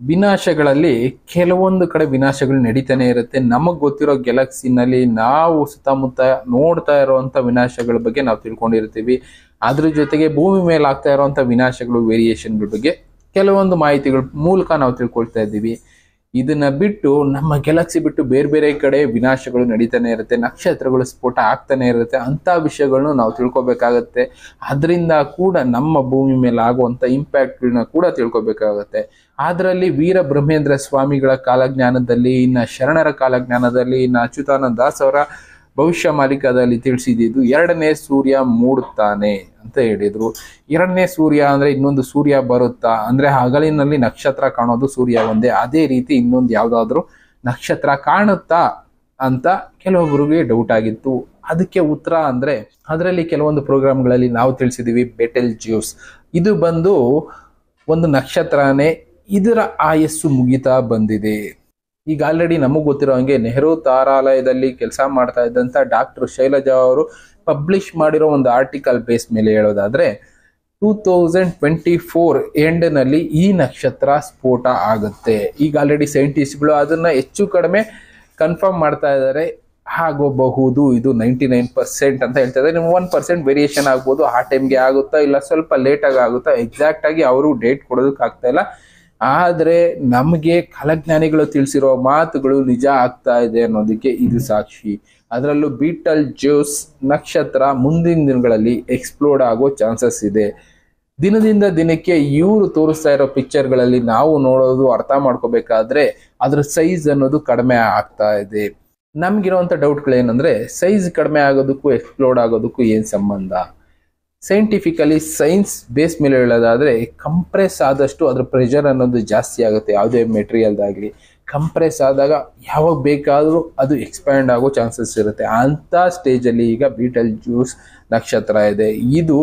ವಿನಾಶಗಳಲ್ಲಿ ಕೆಲವೊಂದು ಕಡೆ ವಿನಾಶಗಳು ನಡೀತಾನೆ ಇರುತ್ತೆ. ನಮಗ್ ಗೊತ್ತಿರೋ ಗ್ಯಾಲಕ್ಸಿನಲ್ಲಿ ನಾವು ಸುತ್ತಮುತ್ತ ನೋಡ್ತಾ ಇರುವಂತ ವಿನಾಶಗಳ ಬಗ್ಗೆ ನಾವು ತಿಳ್ಕೊಂಡಿರ್ತೀವಿ. ಅದ್ರ ಜೊತೆಗೆ ಭೂಮಿ ಮೇಲೆ ಆಗ್ತಾ ಇರುವಂತ ವಿನಾಶಗಳು, ವೇರಿಯೇಷನ್ಗಳ ಬಗ್ಗೆ ಕೆಲವೊಂದು ಮಾಹಿತಿಗಳ ಮೂಲಕ ನಾವು ತಿಳ್ಕೊಳ್ತಾ ಇದ್ದೀವಿ. ಇದನ್ನ ಬಿಟ್ಟು ನಮ್ಮ ಗ್ಯಾಲಕ್ಸಿ ಬಿಟ್ಟು ಬೇರೆ ಬೇರೆ ಕಡೆ ವಿನಾಶಗಳು ನಡೀತಾನೆ ಇರುತ್ತೆ, ನಕ್ಷತ್ರಗಳು ಸ್ಫೋಟ ಆಗ್ತಾನೆ ಇರುತ್ತೆ. ಅಂತ ವಿಷಯಗಳನ್ನು ನಾವು ತಿಳ್ಕೊಬೇಕಾಗತ್ತೆ. ಅದರಿಂದ ಕೂಡ ನಮ್ಮ ಭೂಮಿ ಮೇಲೆ ಆಗುವಂತ ಇಂಪ್ಯಾಕ್ಟ್ಗಳನ್ನ ಕೂಡ ತಿಳ್ಕೊಬೇಕಾಗತ್ತೆ. ಅದರಲ್ಲಿ ವೀರ ಬ್ರಹ್ಮೇಂದ್ರ ಸ್ವಾಮಿಗಳ ಕಾಲಜ್ಞಾನದಲ್ಲಿ, ಇನ್ನ ಶರಣರ ಕಾಲಜ್ಞಾನದಲ್ಲಿ, ಇನ್ನ ಅಚ್ಯುತಾನಂದ ದಾಸ್ ಅವರ ಭವಿಷ್ಯ ಮಾಲಿಕದಲ್ಲಿ ತಿಳಿಸಿದ್ದು ಎರಡನೇ ಸೂರ್ಯ ಮೂಡುತ್ತಾನೆ ಅಂತ ಹೇಳಿದ್ರು. ಎರಡನೇ ಸೂರ್ಯ ಅಂದ್ರೆ ಇನ್ನೊಂದು ಸೂರ್ಯ ಬರುತ್ತಾ ಅಂದ್ರೆ ಹಗಲಿನಲ್ಲಿ ನಕ್ಷತ್ರ ಕಾಣೋದು ಸೂರ್ಯ ಒಂದೇ, ಅದೇ ರೀತಿ ಇನ್ನೊಂದು ಯಾವ್ದಾದ್ರು ನಕ್ಷತ್ರ ಕಾಣುತ್ತಾ ಅಂತ ಕೆಲವೊಬ್ಬರಿಗೆ ಡೌಟ್ ಆಗಿತ್ತು. ಅದಕ್ಕೆ ಉತ್ತರ ಅಂದ್ರೆ ಅದರಲ್ಲಿ ಕೆಲವೊಂದು ಪ್ರೋಗ್ರಾಮ್ಗಳಲ್ಲಿ ನಾವು ತಿಳಿಸಿದೀವಿ. ಬೆಟೆಲ್ ಜ್ಯೂಸ್ ಇದು ಬಂದು ಒಂದು ನಕ್ಷತ್ರನೇ, ಇದರ ಆಯಸ್ಸು ಮುಗಿತಾ ಬಂದಿದೆ. ಈಗ ಆಲ್ರೆಡಿ ನಮಗ್ ಗೊತ್ತಿರೋ ಹಂಗೆ ನೆಹರು ತಾರಾಲಯದಲ್ಲಿ ಕೆಲಸ ಮಾಡ್ತಾ ಇದ್ದಂತ ಡಾಕ್ಟರ್ ಶೈಲಜಾ ಅವರು ಪಬ್ಲಿಷ್ ಮಾಡಿರೋ ಒಂದು ಆರ್ಟಿಕಲ್ ಬೇಸ್ ಮೇಲೆ ಹೇಳೋದಾದ್ರೆ 2024 ಎಂಡ್ನಲ್ಲಿ ಈ ನಕ್ಷತ್ರ ಸ್ಫೋಟ ಆಗುತ್ತೆ. ಈಗ ಆಲ್ರೆಡಿ ಸೈಂಟಿಸ್ಟ್ಗಳು ಅದನ್ನ ಹೆಚ್ಚು ಕಡಿಮೆ ಕನ್ಫರ್ಮ್ ಮಾಡ್ತಾ ಇದ್ದಾರೆ. ಆಗೋಬಹುದು, ಇದು 99% ಅಂತ ಹೇಳ್ತಾ ಇದ್ದಾರೆ. 1% ವೇರಿಯೇಷನ್ ಆಗ್ಬೋದು. ಆ ಟೈಮ್ಗೆ ಆಗುತ್ತಾ ಇಲ್ಲ ಸ್ವಲ್ಪ ಲೇಟ್ ಆಗುತ್ತಾ ಎಕ್ಸಾಕ್ಟ್ ಆಗಿ ಅವರು ಡೇಟ್ ಕೊಡೋದಕ್ಕೆ ಆಗ್ತಾ ಇಲ್ಲ. ಆದ್ರೆ ನಮಗೆ ಕಾಲಜ್ಞಾನಿಗಳು ತಿಳಿಸಿರೋ ಮಾತುಗಳು ನಿಜ ಆಗ್ತಾ ಇದೆ ಅನ್ನೋದಕ್ಕೆ ಇದು ಸಾಕ್ಷಿ. ಅದರಲ್ಲೂ ಬೀಟಲ್ ಜ್ಯೂಸ್ ನಕ್ಷತ್ರ ಮುಂದಿನ ದಿನಗಳಲ್ಲಿ ಎಕ್ಸ್ಪ್ಲೋಡ್ ಆಗೋ ಚಾನ್ಸಸ್ ಇದೆ. ದಿನದಿಂದ ದಿನಕ್ಕೆ ಇವರು ತೋರಿಸ್ತಾ ಇರೋ ಪಿಕ್ಚರ್ಗಳಲ್ಲಿ ನಾವು ನೋಡೋದು ಅರ್ಥ ಮಾಡ್ಕೋಬೇಕಾದ್ರೆ ಅದ್ರ ಸೈಜ್ ಅನ್ನೋದು ಕಡಿಮೆ ಆಗ್ತಾ ಇದೆ. ನಮ್ಗಿರುವಂತ ಡೌಟ್ಗಳೇನಂದ್ರೆ ಸೈಜ್ ಕಡಿಮೆ ಆಗೋದಕ್ಕೂ ಎಕ್ಸ್ಪ್ಲೋಡ್ ಆಗೋದಕ್ಕೂ ಏನ್ ಸಂಬಂಧ? ಸೈಂಟಿಫಿಕಲಿ ಸೈನ್ಸ್ ಬೇಸ್ ಮೇಲೆ ಹೇಳೋದಾದ್ರೆ ಕಂಪ್ರೆಸ್ ಆದಷ್ಟು ಅದ್ರ ಪ್ರೆಷರ್ ಅನ್ನೋದು ಜಾಸ್ತಿ ಆಗುತ್ತೆ. ಯಾವುದೇ ಮೆಟೀರಿಯಲ್ದಾಗ್ಲಿ ಕಂಪ್ರೆಸ್ ಆದಾಗ ಯಾವಾಗ ಬೇಕಾದರೂ ಅದು ಎಕ್ಸ್ಪ್ಯಾಂಡ್ ಆಗೋ ಚಾನ್ಸಸ್ ಇರುತ್ತೆ. ಅಂತ ಸ್ಟೇಜಲ್ಲಿ ಈಗ ಬೀಟಲ್ ಜ್ಯೂಸ್ ನಕ್ಷತ್ರ ಇದೆ. ಇದು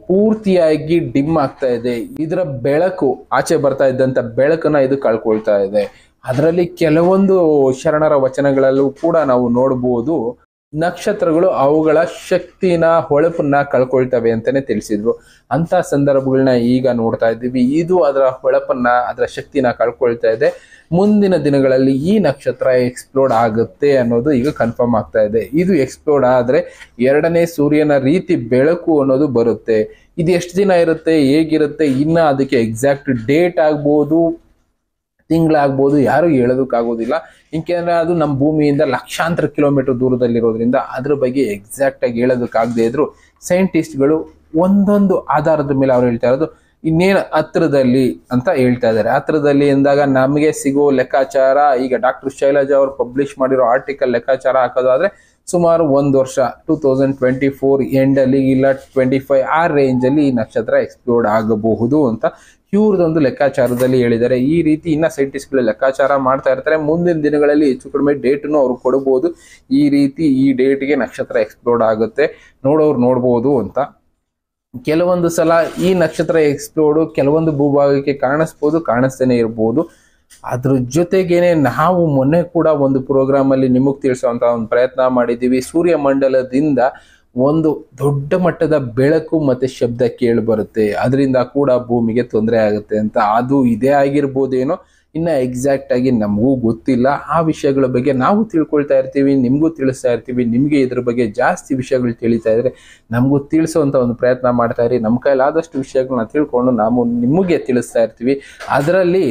ಪೂರ್ತಿಯಾಗಿ ಡಿಮ್ ಆಗ್ತಾ ಇದೆ. ಇದರ ಬೆಳಕು ಆಚೆ ಬರ್ತಾ ಇದ್ದಂತ ಬೆಳಕನ್ನ ಇದು ಕಳ್ಕೊಳ್ತಾ ಇದೆ. ಅದರಲ್ಲಿ ಕೆಲವೊಂದು ಶರಣರ ವಚನಗಳಲ್ಲೂ ಕೂಡ ನಾವು ನೋಡ್ಬೋದು, ನಕ್ಷತ್ರಗಳು ಅವುಗಳ ಶಕ್ತಿನ ಹೊಳಪನ್ನ ಕಳ್ಕೊಳ್ತವೆ ಅಂತಾನೆ ತಿಳಿಸಿದ್ರು. ಅಂತ ಸಂದರ್ಭಗಳನ್ನ ಈಗ ನೋಡ್ತಾ ಇದ್ದೀವಿ. ಇದು ಅದರ ಹೊಳಪನ್ನ, ಅದರ ಶಕ್ತಿನ ಕಳ್ಕೊಳ್ತಾ ಇದೆ. ಮುಂದಿನ ದಿನಗಳಲ್ಲಿ ಈ ನಕ್ಷತ್ರ ಎಕ್ಸ್ಪ್ಲೋಡ್ ಆಗುತ್ತೆ ಅನ್ನೋದು ಈಗ ಕನ್ಫರ್ಮ್ ಆಗ್ತಾ ಇದೆ. ಇದು ಎಕ್ಸ್ಪ್ಲೋಡ್ ಆದ್ರೆ ಎರಡನೇ ಸೂರ್ಯನ ರೀತಿ ಬೆಳಕು ಅನ್ನೋದು ಬರುತ್ತೆ. ಇದು ಎಷ್ಟು ದಿನ ಇರುತ್ತೆ, ಹೇಗಿರುತ್ತೆ, ಇನ್ನ ಅದಕ್ಕೆ ಎಕ್ಸಾಕ್ಟ್ ಡೇಟ್ ಆಗ್ಬೋದು, ತಿಂಗಳಾಗ್ಬೋದು, ಯಾರು ಹೇಳೋದಕ್ಕಾಗೋದಿಲ್ಲ. ಏಕೆಂದ್ರೆ ಅದು ನಮ್ಮ ಭೂಮಿಯಿಂದ ಲಕ್ಷಾಂತರ ಕಿಲೋಮೀಟರ್ ದೂರದಲ್ಲಿರೋದ್ರಿಂದ ಅದ್ರ ಬಗ್ಗೆ ಎಕ್ಸಾಕ್ಟ್ ಆಗಿ ಹೇಳೋದಕ್ಕಾಗದೇ ಇದ್ರು ಸೈಂಟಿಸ್ಟ್ಗಳು ಒಂದೊಂದು ಆಧಾರದ ಮೇಲೆ ಅವ್ರು ಹೇಳ್ತಾ ಇರೋದು ಇನ್ನೇನು ಹತ್ರದಲ್ಲಿ ಅಂತ ಹೇಳ್ತಾ ಇದ್ದಾರೆ. ಹತ್ರದಲ್ಲಿ ಎಂದಾಗ ನಮಗೆ ಸಿಗೋ ಲೆಕ್ಕಾಚಾರ, ಈಗ ಡಾಕ್ಟರ್ ಶೈಲಜಾ ಅವರು ಪಬ್ಲಿಷ್ ಮಾಡಿರೋ ಆರ್ಟಿಕಲ್ ಲೆಕ್ಕಾಚಾರ ಹಾಕೋದಾದ್ರೆ ಸುಮಾರು 1 ವರ್ಷ 2024 ಎಂಡಲ್ಲಿ ಇಲ್ಲ 25 ಆ ರೇಂಜಲ್ಲಿ ಈ ನಕ್ಷತ್ರ ಎಕ್ಸ್ಪ್ಲೋಡ್ ಆಗಬಹುದು ಅಂತ ಇವ್ರದೊಂದು ಲೆಕ್ಕಾಚಾರದಲ್ಲಿ ಹೇಳಿದ್ದಾರೆ. ಈ ರೀತಿ ಇನ್ನ ಸೈಂಟಿಸ್ಟ್ಗಳು ಲೆಕ್ಕಾಚಾರ ಮಾಡ್ತಾ ಇರ್ತಾರೆ. ಮುಂದಿನ ದಿನಗಳಲ್ಲಿ ಹೆಚ್ಚು ಕಡಿಮೆ ಡೇಟ್ನು ಅವ್ರು ಕೊಡಬಹುದು. ಈ ರೀತಿ ಈ ಡೇಟ್ಗೆ ನಕ್ಷತ್ರ ಎಕ್ಸ್ಪ್ಲೋಡ್ ಆಗುತ್ತೆ, ನೋಡೋರು ನೋಡ್ಬೋದು ಅಂತ. ಕೆಲವೊಂದು ಸಲ ಈ ನಕ್ಷತ್ರ ಎಕ್ಸ್ಪ್ಲೋಡು ಕೆಲವೊಂದು ಭೂಭಾಗಕ್ಕೆ ಕಾಣಿಸ್ಬೋದು, ಕಾಣಿಸ್ತೇನೆ ಇರ್ಬೋದು. ಅದ್ರ ಜೊತೆಗೇನೆ ನಾವು ಮೊನ್ನೆ ಕೂಡ ಒಂದು ಪ್ರೋಗ್ರಾಮ್ ಅಲ್ಲಿ ನಿಮಗ್ ತಿಳಿಸುವಂತ ಒಂದು ಪ್ರಯತ್ನ ಮಾಡಿದ್ದೀವಿ. ಸೂರ್ಯಮಂಡಲದಿಂದ ಒಂದು ದೊಡ್ಡ ಮಟ್ಟದ ಬೆಳಕು ಮತ್ತೆ ಶಬ್ದ ಕೇಳಿ ಬರುತ್ತೆ, ಅದರಿಂದ ಕೂಡ ಭೂಮಿಗೆ ತೊಂದರೆ ಆಗುತ್ತೆ ಅಂತ. ಅದು ಇದೇ ಆಗಿರ್ಬೋದೇನೋ, ಇನ್ನ ಎಕ್ಸಾಕ್ಟ್ ಆಗಿ ನಮಗೂ ಗೊತ್ತಿಲ್ಲ. ಆ ವಿಷಯಗಳ ಬಗ್ಗೆ ನಾವು ತಿಳ್ಕೊಳ್ತಾ ಇರ್ತೀವಿ, ನಿಮಗೂ ತಿಳಿಸ್ತಾ ಇರ್ತೀವಿ. ನಿಮ್ಗೆ ಇದ್ರ ಬಗ್ಗೆ ಜಾಸ್ತಿ ವಿಷಯಗಳು ತಿಳಿತಾ ಇದ್ರೆ ನಮಗೂ ತಿಳಿಸುವಂತ ಒಂದು ಪ್ರಯತ್ನ ಮಾಡ್ತಾ ಇರಿ. ನಮ್ಮ ಕೈಲಾದಷ್ಟು ವಿಷಯಗಳನ್ನ ತಿಳ್ಕೊಂಡು ನಾವು ನಿಮಗೆ ತಿಳಿಸ್ತಾ ಇರ್ತೀವಿ. ಅದರಲ್ಲಿ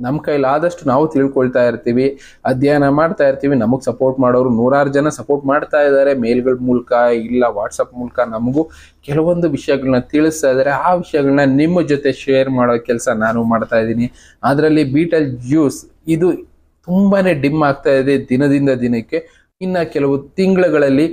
ನಮ್ಮ ಕೈಲಾದಷ್ಟು ನಾವು ತಿಳ್ಕೊಳ್ತಾ ಇರ್ತೀವಿ, ಅಧ್ಯಯನ ಮಾಡ್ತಾ ಇರ್ತೀವಿ. ನಮಗ್ ಸಪೋರ್ಟ್ ಮಾಡೋರು 100 ಜನ ಸಪೋರ್ಟ್ ಮಾಡ್ತಾ ಇದ್ದಾರೆ, ಮೇಲ್ಗಳ ಮೂಲಕ ಇಲ್ಲ ವಾಟ್ಸಪ್ ಮೂಲಕ ನಮಗೂ ಕೆಲವೊಂದು ವಿಷಯಗಳನ್ನ ತಿಳಿಸ್ತಾ ಇದ್ದಾರೆ. ಆ ವಿಷಯಗಳನ್ನ ನಿಮ್ಮ ಜೊತೆ ಶೇರ್ ಮಾಡೋ ಕೆಲಸ ನಾನು ಮಾಡ್ತಾ ಇದ್ದೀನಿ. ಅದರಲ್ಲಿ ಬೀಟಲ್ ಜ್ಯೂಸ್ ಇದು ತುಂಬಾನೇ ಡಿಮ್ ಆಗ್ತಾ ಇದೆ ದಿನದಿಂದ ದಿನಕ್ಕೆ. ಇನ್ನ ಕೆಲವು ತಿಂಗಳುಗಳಲ್ಲಿ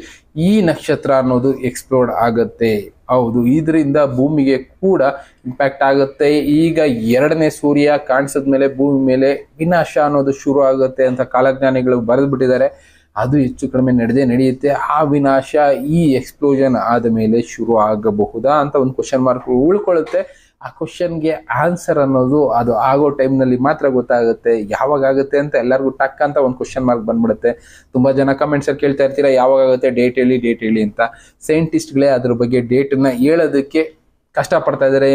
ಈ ನಕ್ಷತ್ರ ಅನ್ನೋದು ಎಕ್ಸ್ಪ್ಲೋಡ್ ಆಗುತ್ತೆ. ಹೌದು, ಇದರಿಂದ ಭೂಮಿಗೆ ಕೂಡ ಇಂಪ್ಯಾಕ್ಟ್ ಆಗುತ್ತೆ. ಈಗ ಎರಡನೇ ಸೂರ್ಯ ಕಾಣಿಸಿದ್ಮೇಲೆ ಭೂಮಿ ಮೇಲೆ ವಿನಾಶ ಅನ್ನೋದು ಶುರು ಆಗುತ್ತೆ ಅಂತ ಕಾಲಜ್ಞಾನಿಗಳು ಬರೆದು ಬಿಟ್ಟಿದ್ದಾರೆ. ಅದು ಹೆಚ್ಚು ಕಡಿಮೆ ನಡೆಯುತ್ತೆ. ಆ ವಿನಾಶ ಈ ಎಕ್ಸ್ಪ್ಲೋಷನ್ ಆದ ಮೇಲೆ ಶುರು ಆಗಬಹುದಾ ಅಂತ ಒಂದು ಕ್ವಶನ್ ಮಾರ್ಕ್ ಉಳ್ಕೊಳ್ಳುತ್ತೆ. ಆ ಕ್ವಶನ್ಗೆ ಆನ್ಸರ್ ಅನ್ನೋದು ಅದು ಆಗೋ ಟೈಮ್ನಲ್ಲಿ ಮಾತ್ರ ಗೊತ್ತಾಗುತ್ತೆ. ಯಾವಾಗ ಆಗುತ್ತೆ ಅಂತ ಎಲ್ಲರಿಗೂ ಟಕ್ ಅಂತ ಒಂದು ಕ್ವಶನ್ ಮಾರ್ಕ್ ಬಂದ್ಬಿಡುತ್ತೆ. ತುಂಬಾ ಜನ ಕಮೆಂಟ್ಸ್ ಅಲ್ಲಿ ಕೇಳ್ತಾ ಇರ್ತೀರಾ, ಯಾವಾಗ ಆಗುತ್ತೆ, ಡೇಟ್ ಹೇಳಿ ಅಂತ. ಸೈಂಟಿಸ್ಟ್ಗಳೇ ಅದ್ರ ಬಗ್ಗೆ ಡೇಟನ್ನ ಹೇಳೋದಕ್ಕೆ ಕಷ್ಟಪಡ್ತಾ ಇದ್ದಾರೆ.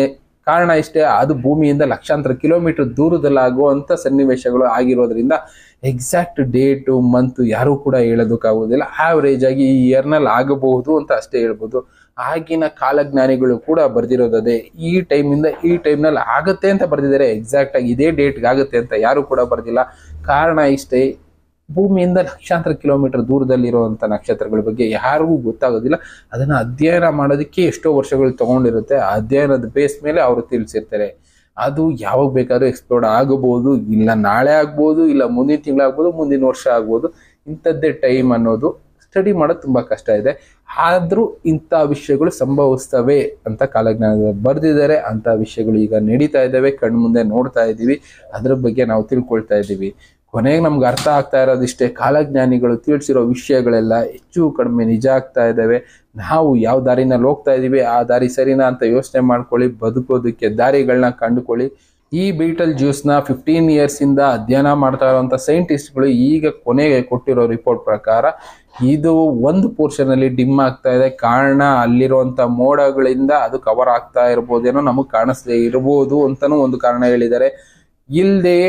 ಕಾರಣ ಇಷ್ಟೇ, ಅದು ಭೂಮಿಯಿಂದ ಲಕ್ಷಾಂತರ ಕಿಲೋಮೀಟರ್ ದೂರದಲ್ಲಾಗುವಂಥ ಸನ್ನಿವೇಶಗಳು ಆಗಿರೋದ್ರಿಂದ ಎಕ್ಸಾಕ್ಟ್ ಡೇಟು ಮಂತು ಯಾರೂ ಕೂಡ ಹೇಳೋದಕ್ಕಾಗೋದಿಲ್ಲ. ಆವ್ರೇಜ್ ಆಗಿ ಈ ಇಯರ್ನಲ್ಲಿ ಆಗಬಹುದು ಅಂತ ಅಷ್ಟೇ ಹೇಳ್ಬೋದು. ಆಗಿನ ಕಾಲಜ್ಞಾನಿಗಳು ಕೂಡ ಬರ್ದಿರೋದೇ ಈ ಟೈಮಿಂದ ಈ ಟೈಮ್ನಲ್ಲಿ ಆಗುತ್ತೆ ಅಂತ ಬರ್ದಿದ್ದಾರೆ. ಎಕ್ಸಾಕ್ಟ್ ಆಗಿ ಇದೇ ಡೇಟ್ಗೆ ಆಗುತ್ತೆ ಅಂತ ಯಾರು ಕೂಡ ಬರ್ದಿಲ್ಲ. ಕಾರಣ ಇಷ್ಟೇ, ಭೂಮಿಯಿಂದ ಲಕ್ಷಾಂತರ ಕಿಲೋಮೀಟರ್ ದೂರದಲ್ಲಿರುವಂಥ ನಕ್ಷತ್ರಗಳ ಬಗ್ಗೆ ಯಾರಿಗೂ ಗೊತ್ತಾಗೋದಿಲ್ಲ. ಅದನ್ನು ಅಧ್ಯಯನ ಮಾಡೋದಕ್ಕೆ ಎಷ್ಟೋ ವರ್ಷಗಳು ತಗೊಂಡಿರುತ್ತೆ. ಆ ಅಧ್ಯಯನದ ಬೇಸ್ ಮೇಲೆ ಅವರು ತಿಳಿಸಿರ್ತಾರೆ. ಅದು ಯಾವಾಗ ಬೇಕಾದ್ರೂ ಎಕ್ಸ್ಪ್ಲೋರ್ಡ್ ಆಗಬಹುದು, ಇಲ್ಲ ನಾಳೆ ಆಗ್ಬೋದು, ಇಲ್ಲ ಮುಂದಿನ ತಿಂಗಳಾಗ್ಬೋದು, ಮುಂದಿನ ವರ್ಷ ಆಗ್ಬೋದು. ಇಂಥದ್ದೇ ಟೈಮ್ ಅನ್ನೋದು ಸ್ಟಡಿ ಮಾಡೋದು ತುಂಬ ಕಷ್ಟ ಇದೆ. ಆದರೂ ಇಂಥ ವಿಷಯಗಳು ಸಂಭವಿಸ್ತವೆ ಅಂತ ಕಾಲಜ್ಞಾನದಲ್ಲಿ ಬರೆದಿದ್ದಾರೆ. ಅಂಥ ವಿಷಯಗಳು ಈಗ ನಡೀತಾ ಇದ್ದಾವೆ, ಕಣ್ಮುಂದೆ ನೋಡ್ತಾ ಇದ್ದೀವಿ, ಅದ್ರ ಬಗ್ಗೆ ನಾವು ತಿಳ್ಕೊಳ್ತಾ ಇದ್ದೀವಿ. ಕೊನೆಗೆ ನಮ್ಗೆ ಅರ್ಥ ಆಗ್ತಾ ಇರೋದಿಷ್ಟೇ, ಕಾಲಜ್ಞಾನಿಗಳು ತಿಳಿಸಿರೋ ವಿಷಯಗಳೆಲ್ಲ ಹೆಚ್ಚು ಕಡಿಮೆ ನಿಜ ಆಗ್ತಾ ಇದ್ದಾವೆ. ನಾವು ಯಾವ ದಾರಿನಲ್ಲಿ ಹೋಗ್ತಾ ಇದ್ದೀವಿ ಆ ದಾರಿ ಸರಿನಾ ಅಂತ ಯೋಚನೆ ಮಾಡ್ಕೊಳ್ಳಿ, ಬದುಕೋದಕ್ಕೆ ದಾರಿಗಳನ್ನ ಕಂಡುಕೊಳ್ಳಿ. ಈ ಬೀಟಲ್ ಜ್ಯೂಸ್ನ 15 ಇಯರ್ಸಿಂದ ಅಧ್ಯಯನ ಮಾಡ್ತಾ ಇರುವಂಥ ಸೈಂಟಿಸ್ಟ್ಗಳು ಈಗ ಕೊನೆಗೆ ಕೊಟ್ಟಿರೋ ರಿಪೋರ್ಟ್ ಪ್ರಕಾರ ಇದು ಒಂದು ಪೋರ್ಷನಲ್ಲಿ ಡಿಮ್ ಆಗ್ತಾ ಇದೆ. ಕಾರಣ ಅಲ್ಲಿರುವಂಥ ಮೋಡಗಳಿಂದ ಅದು ಕವರ್ ಆಗ್ತಾ ಇರ್ಬೋದೇನೋ, ನಮಗೆ ಕಾಣಿಸದೇ ಇರ್ಬೋದು ಅಂತಲೂ ಒಂದು ಕಾರಣ ಹೇಳಿದ್ದಾರೆ. ಇಲ್ಲದೆ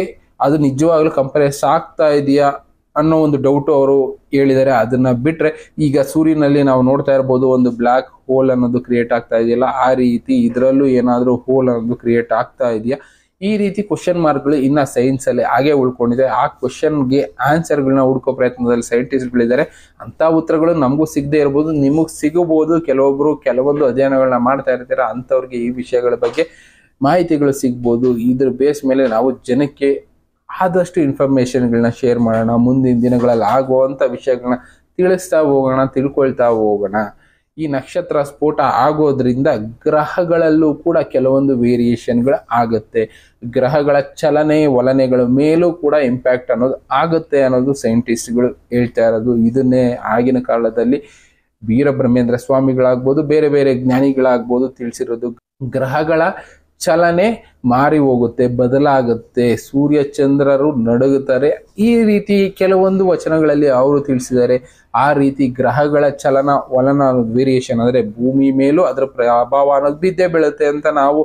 ಅದು ನಿಜವಾಗ್ಲೂ ಕಂಪ್ರೆಸ್ ಆಗ್ತಾ ಇದೆಯಾ ಅನ್ನೋ ಒಂದು ಡೌಟು ಅವರು ಹೇಳಿದ್ದಾರೆ. ಅದನ್ನ ಬಿಟ್ರೆ ಈಗ ಸೂರ್ಯನಲ್ಲಿ ನಾವು ನೋಡ್ತಾ ಇರ್ಬೋದು, ಒಂದು ಬ್ಲ್ಯಾಕ್ ಹೋಲ್ ಅನ್ನೋದು ಕ್ರಿಯೇಟ್ ಆಗ್ತಾ ಇದೆಯಲ್ಲ, ಆ ರೀತಿ ಇದರಲ್ಲೂ ಏನಾದರೂ ಹೋಲ್ ಅನ್ನೋದು ಕ್ರಿಯೇಟ್ ಆಗ್ತಾ ಇದೆಯಾ, ಈ ರೀತಿ ಕ್ವಶನ್ ಮಾರ್ಕ್ಗಳು ಇನ್ನ ಸೈನ್ಸ್ ಅಲ್ಲಿ ಹಾಗೆ ಉಳ್ಕೊಂಡಿದೆ. ಆ ಕ್ವಶನ್ಗೆ ಆನ್ಸರ್ಗಳನ್ನ ಹುಡ್ಕೋ ಪ್ರಯತ್ನದಲ್ಲಿ ಸೈಂಟಿಸ್ಟ್ಗಳಿದ್ದಾರೆ. ಅಂತ ಉತ್ತರಗಳು ನಮಗೂ ಸಿಗದೆ ಇರ್ಬೋದು, ನಿಮಗ್ ಸಿಗಬಹುದು. ಕೆಲವೊಬ್ರು ಕೆಲವೊಂದು ಅಧ್ಯಯನಗಳನ್ನ ಮಾಡ್ತಾ ಇರ್ತೀರ, ಅಂಥವ್ರಿಗೆ ಈ ವಿಷಯಗಳ ಬಗ್ಗೆ ಮಾಹಿತಿಗಳು ಸಿಗ್ಬೋದು. ಇದ್ರ ಬೇಸ್ ಮೇಲೆ ನಾವು ಜನಕ್ಕೆ ಆದಷ್ಟು ಇನ್ಫಾರ್ಮೇಶನ್ಗಳನ್ನ ಶೇರ್ ಮಾಡೋಣ. ಮುಂದಿನ ದಿನಗಳಲ್ಲಿ ಆಗುವಂಥ ವಿಷಯಗಳನ್ನ ತಿಳಿಸ್ತಾ ಹೋಗೋಣ, ತಿಳ್ಕೊಳ್ತಾ ಹೋಗೋಣ. ಈ ನಕ್ಷತ್ರ ಸ್ಫೋಟ ಆಗೋದ್ರಿಂದ ಗ್ರಹಗಳಲ್ಲೂ ಕೂಡ ಕೆಲವೊಂದು ವೇರಿಯೇಷನ್ಗಳು ಆಗುತ್ತೆ. ಗ್ರಹಗಳ ಚಲನೆ ವಲನೆಗಳ ಮೇಲೂ ಕೂಡ ಇಂಪ್ಯಾಕ್ಟ್ ಅನ್ನೋದು ಆಗುತ್ತೆ ಅನ್ನೋದು ಸೈಂಟಿಸ್ಟ್ಗಳು ಹೇಳ್ತಾ ಇರೋದು. ಇದನ್ನೇ ಆಗಿನ ಕಾಲದಲ್ಲಿ ವೀರಬ್ರಹ್ಮೇಂದ್ರ ಸ್ವಾಮಿಗಳಾಗ್ಬೋದು, ಬೇರೆ ಬೇರೆ ಜ್ಞಾನಿಗಳಾಗ್ಬೋದು ತಿಳಿಸಿರೋದು. ಗ್ರಹಗಳ ಚಲನೆ ಮಾರಿ ಹೋಗುತ್ತೆ, ಬದಲಾಗುತ್ತೆ, ಸೂರ್ಯ ಚಂದ್ರರು ನಡುಗುತ್ತಾರೆ, ಈ ರೀತಿ ಕೆಲವೊಂದು ವಚನಗಳಲ್ಲಿ ಅವರು ತಿಳಿಸಿದ್ದಾರೆ. ಆ ರೀತಿ ಗ್ರಹಗಳ ಚಲನ ವಲನ ಅನ್ನೋದು ವೇರಿಯೇಷನ್ ಅಂದರೆ ಭೂಮಿ ಮೇಲೂ ಅದರ ಪ್ರಭಾವ ಅನ್ನೋದು ಬಿದ್ದೇ ಬೀಳುತ್ತೆ ಅಂತ ನಾವು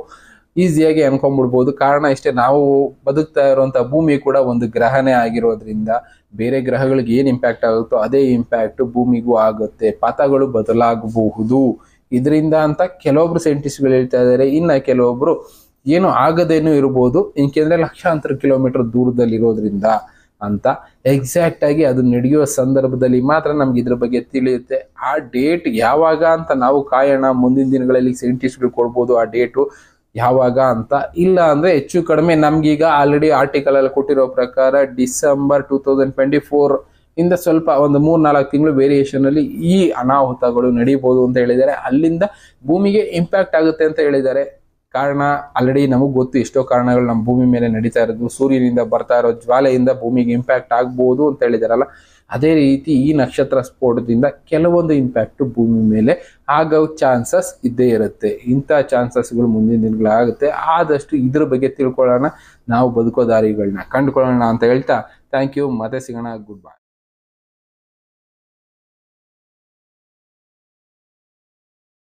ಈಸಿಯಾಗಿ ಅನ್ಕೊಂಡ್ಬಿಡ್ಬೋದು. ಕಾರಣ ಇಷ್ಟೇ, ನಾವು ಬದುಕ್ತಾ ಇರುವಂಥ ಭೂಮಿ ಕೂಡ ಒಂದು ಗ್ರಹನೇ ಆಗಿರೋದ್ರಿಂದ ಬೇರೆ ಗ್ರಹಗಳಿಗೆ ಏನು ಇಂಪ್ಯಾಕ್ಟ್ ಆಗುತ್ತೋ ಅದೇ ಇಂಪ್ಯಾಕ್ಟ್ ಭೂಮಿಗೂ ಆಗುತ್ತೆ. ಪಥಗಳು ಬದಲಾಗಬಹುದು ಇದರಿಂದ ಅಂತ ಕೆಲವೊಬ್ರು ಸೈಂಟಿಸ್ಟ್ಗಳು ಹೇಳ್ತಾ ಇದ್ದಾರೆ. ಇನ್ನು ಕೆಲವೊಬ್ರು ಏನು ಆಗದೇನೂ ಇರ್ಬೋದು, ಏಕೆಂದ್ರೆ ಲಕ್ಷಾಂತರ ಕಿಲೋಮೀಟರ್ ದೂರದಲ್ಲಿರೋದ್ರಿಂದ ಅಂತ. ಎಕ್ಸಾಕ್ಟ್ ಆಗಿ ಅದು ನಡೆಯುವ ಸಂದರ್ಭದಲ್ಲಿ ಮಾತ್ರ ನಮ್ಗೆ ಇದ್ರ ಬಗ್ಗೆ ತಿಳಿಯುತ್ತೆ. ಆ ಡೇಟ್ ಯಾವಾಗ ಅಂತ ನಾವು ಕಾಯೋಣ. ಮುಂದಿನ ದಿನಗಳಲ್ಲಿ ಸೈಂಟಿಸ್ಟ್ಗಳು ಕೊಡ್ಬೋದು ಆ ಡೇಟು ಯಾವಾಗ ಅಂತ. ಇಲ್ಲ ಅಂದ್ರೆ ಹೆಚ್ಚು ಕಡಿಮೆ ನಮ್ಗೀಗ ಆಲ್ರೆಡಿ ಆರ್ಟಿಕಲ್ ಅಲ್ಲಿ ಕೊಟ್ಟಿರೋ ಪ್ರಕಾರ ಡಿಸೆಂಬರ್ 2024 ಇಂದ ಸ್ವಲ್ಪ ಒಂದು 3-4 ತಿಂಗಳು ವೇರಿಯೇಷನ್ ಅಲ್ಲಿ ಈ ಅನಾಹುತಗಳು ನಡೀಬಹುದು ಅಂತ ಹೇಳಿದ್ದಾರೆ. ಅಲ್ಲಿಂದ ಭೂಮಿಗೆ ಇಂಪ್ಯಾಕ್ಟ್ ಆಗುತ್ತೆ ಅಂತ ಹೇಳಿದ್ದಾರೆ. ಕಾರಣ ಆಲ್ರೆಡಿ ನಮಗ್ ಗೊತ್ತು, ಎಷ್ಟೋ ಕಾರಣಗಳು ನಮ್ಮ ಭೂಮಿ ಮೇಲೆ ನಡೀತಾ ಇರೋದು. ಸೂರ್ಯನಿಂದ ಬರ್ತಾ ಇರೋ ಜ್ವಾಲೆಯಿಂದ ಭೂಮಿಗೆ ಇಂಪ್ಯಾಕ್ಟ್ ಆಗ್ಬಹುದು ಅಂತ ಹೇಳಿದಾರಲ್ಲ, ಅದೇ ರೀತಿ ಈ ನಕ್ಷತ್ರ ಸ್ಫೋಟದಿಂದ ಕೆಲವೊಂದು ಇಂಪ್ಯಾಕ್ಟ್ ಭೂಮಿ ಮೇಲೆ ಆಗೋ ಚಾನ್ಸಸ್ ಇದ್ದೇ ಇರುತ್ತೆ. ಇಂಥ ಚಾನ್ಸಸ್ಗಳು ಮುಂದಿನ ದಿನಗಳಾಗುತ್ತೆ. ಆದಷ್ಟು ಇದ್ರ ಬಗ್ಗೆ ತಿಳ್ಕೊಳ್ಳೋಣ, ನಾವು ಬದುಕೋ ದಾರಿಗಳನ್ನ ಕಂಡುಕೊಳ್ಳೋಣ ಅಂತ ಹೇಳ್ತಾ ಥ್ಯಾಂಕ್ ಯು. ಮತ್ತೆ ಸಿಗೋಣ. Good by.